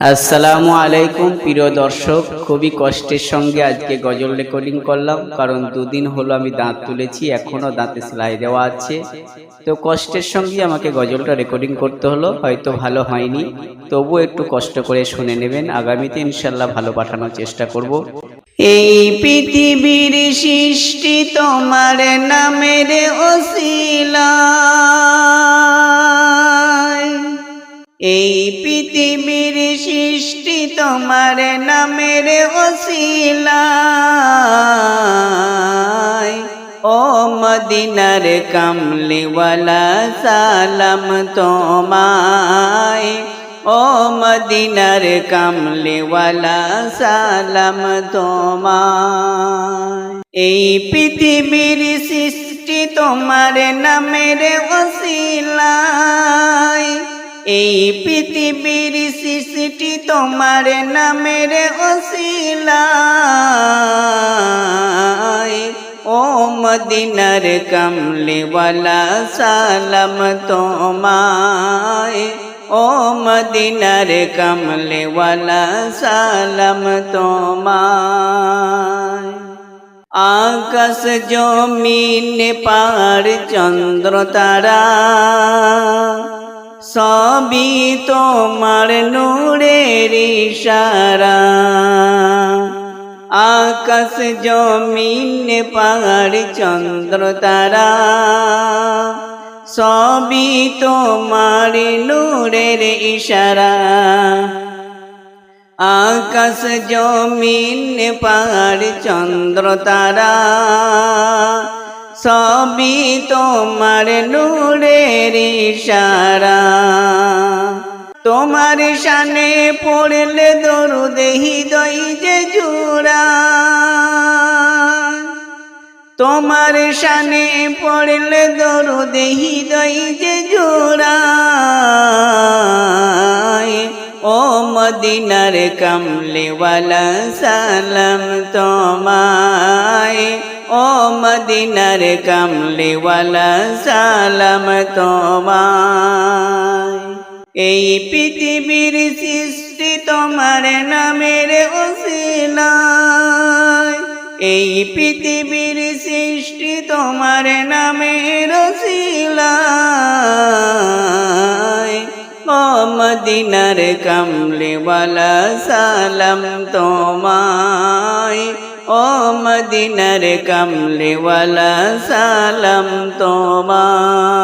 আসসালামু আলাইকুম প্রিয় দর্শক, খুবই কষ্টের সঙ্গে আজকে গজল রেকর্ডিং করলাম, কারণ দুদিন হলো আমি দাঁত তুলেছি, এখনো দাঁতে সেলাই দেওয়া আছে। তো কষ্টের সঙ্গে আমাকে গজলটা রেকর্ডিং করতে হলো, হয়তো ভালো হয়নি, তবু একটু কষ্ট করে শুনে নেবেন। আগামীতে ইনশাল্লাহ ভালো পাঠানোর চেষ্টা করব। এই পৃথিবীর সৃষ্টি তোমার নামের ওসিলায়, এই পৃথিবীর সৃষ্টি তোমার নামের ওসিলায়। ও মদিনার কামলিওয়ালা সালাম তোমায়, ও মদিনার কামলিওয়ালা সালাম তোমায়। এই পৃথিবীর সৃষ্টি তোমার নামের ওসিলায়, এই পৃথিবীর সৃষ্টি তোমার নামের ওসিলায়। ও মদিনার কামলিওয়ালা সালাম তোমায়, ও মদিনার কামলিওয়ালা সালাম তোমায়। আকাশ জমিন পাহাড় চন্দ্র তারা সবই তোমার নূরের ইশারা। আকাশ জমিন পাহাড় চন্দ্র তারা সবই তোমার নূরের ইশারা। আকাশ জমিন পাহাড় চন্দ্র তারা সবই তোমার নূরের ইশারা। তোমার শানে পড়লে দরুদ হৃদয় যে জুড়ায়, তোমার শানে পড়লে দরুদ হৃদয় যে জুড়ায়। ও মদিনার কামলিওয়ালা সালাম তোমায়, ও মদিনার কামলিওয়ালা সালাম তোমায়। এই পৃথিবীর সৃষ্টি তোমার নামের ওসিলায়, এই পৃথিবীর সৃষ্টি তোমার নামের ওসিলায়। ও মদিনার কামলিওয়ালা সালাম তোমায়, ও মদিনার কামলিওয়ালা সালাম তোমায়।